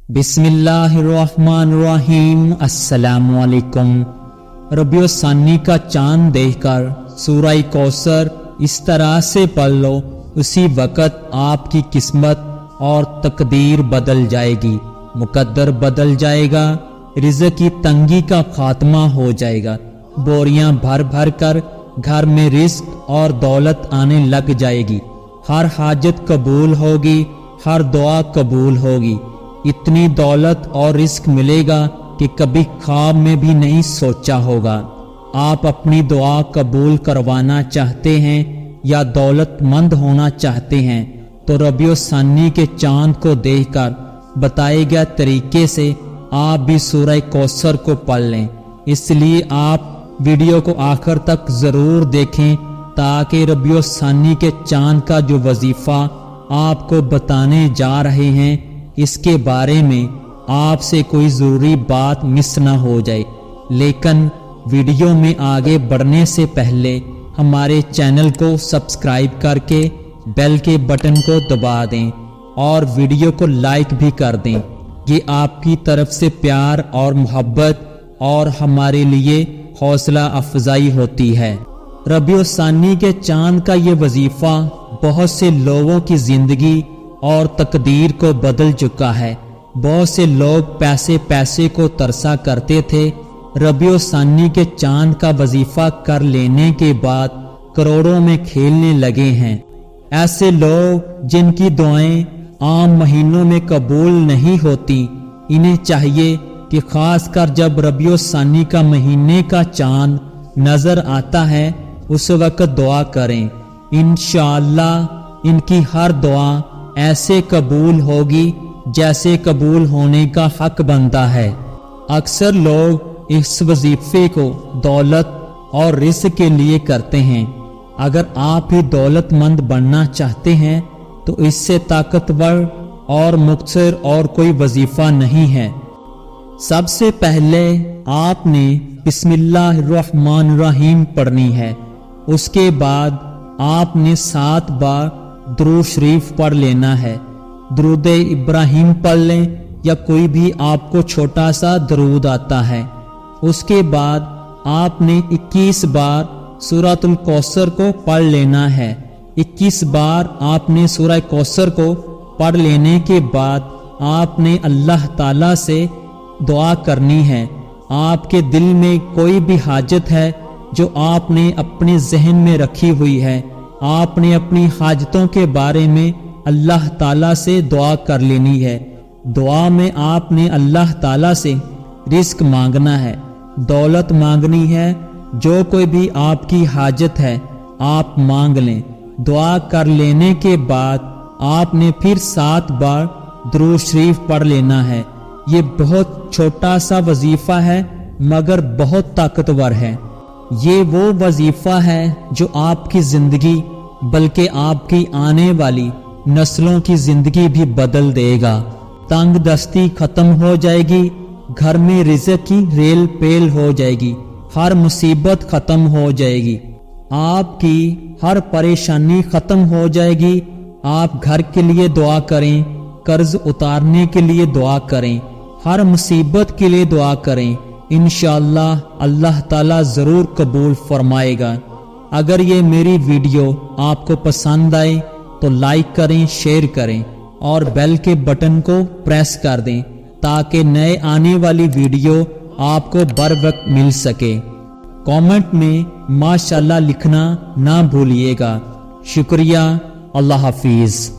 बिस्मिल्लाहिर्रहमानिर्रहीम। अस्सलामु अलैकुम। रबीउ सानी का चांद देखकर सूरह कौसर इस तरह से पढ़ लो, उसी वक़्त आपकी किस्मत और तकदीर बदल जाएगी, मुकद्दर बदल जाएगा, रिज़्क़ की तंगी का खात्मा हो जाएगा। बोरियां भर भर कर घर में रिज़्क़ और दौलत आने लग जाएगी। हर हाजत कबूल होगी, हर दुआ कबूल होगी। इतनी दौलत और रिज़्क़ मिलेगा कि कभी ख्वाब में भी नहीं सोचा होगा। आप अपनी दुआ कबूल करवाना चाहते हैं या दौलतमंद होना चाहते हैं तो रबीउ सानी के चांद को देखकर बताए गए तरीके से आप भी सूरह कौसर को पढ़ लें। इसलिए आप वीडियो को आखिर तक ज़रूर देखें ताकि रबीउ सानी के चांद का जो वजीफ़ा आपको बताने जा रहे हैं इसके बारे में आपसे कोई ज़रूरी बात मिस ना हो जाए। लेकिन वीडियो में आगे बढ़ने से पहले हमारे चैनल को सब्सक्राइब करके बेल के बटन को दबा दें और वीडियो को लाइक भी कर दें। ये आपकी तरफ से प्यार और मोहब्बत और हमारे लिए हौसला अफजाई होती है। रबीउ सानी के चांद का ये वजीफ़ा बहुत से लोगों की ज़िंदगी और तकदीर को बदल चुका है। बहुत से लोग पैसे को तरसा करते थे, रबीउ सानी के चांद का वजीफा कर लेने के बाद करोड़ों में खेलने लगे हैं। ऐसे लोग जिनकी दुआएं आम महीनों में कबूल नहीं होती, इन्हें चाहिए कि खासकर जब रबीउ सानी का महीने का चांद नजर आता है उस वक्त दुआ करें। इंशाअल्लाह इनकी हर दुआ ऐसे कबूल होगी जैसे कबूल होने का हक बनता है। अक्सर लोग इस वजीफे को दौलत और रिज़्क़ के लिए करते हैं। अगर आप भी दौलतमंद बनना चाहते हैं तो इससे ताकतवर और मुख्तसर और कोई वजीफा नहीं है। सबसे पहले आपने बिस्मिल्लाहिर्रहमानिर्रहीम पढ़नी है। उसके बाद आपने 7 बार दुरूद शरीफ पढ़ लेना है। दुरूद इब्राहिम पढ़ लें या कोई भी आपको छोटा सा दुरूद आता है। उसके बाद आपने 21 बार सूरतुल कौसर को पढ़ लेना है। 21 बार आपने सूरह कौसर को पढ़ लेने के बाद आपने अल्लाह ताला से दुआ करनी है। आपके दिल में कोई भी हाजत है जो आपने अपने जहन में रखी हुई है, आपने अपनी हाजतों के बारे में अल्लाह ताला से दुआ कर लेनी है। दुआ में आपने अल्लाह ताला से रिज़्क़ मांगना है, दौलत मांगनी है। जो कोई भी आपकी हाजत है आप मांग लें। दुआ कर लेने के बाद आपने फिर 7 बार दुरूद शरीफ पढ़ लेना है। ये बहुत छोटा सा वजीफा है मगर बहुत ताकतवर है। ये वो वजीफा है जो आपकी जिंदगी बल्कि आपकी आने वाली नस्लों की जिंदगी भी बदल देगा। तंग दस्ती खत्म हो जाएगी, घर में रिज़्क़ की रेल पेल हो जाएगी, हर मुसीबत खत्म हो जाएगी, आपकी हर परेशानी खत्म हो जाएगी। आप घर के लिए दुआ करें, कर्ज उतारने के लिए दुआ करें, हर मुसीबत के लिए दुआ करें। इंशाअल्लाह अल्लाह ताला ज़रूर कबूल फरमाएगा। अगर ये मेरी वीडियो आपको पसंद आए तो लाइक करें, शेयर करें और बेल के बटन को प्रेस कर दें ताकि नए आने वाली वीडियो आपको बर वक्त मिल सके। कमेंट में माशाअल्लाह लिखना ना भूलिएगा। शुक्रिया। अल्लाह हाफिज़।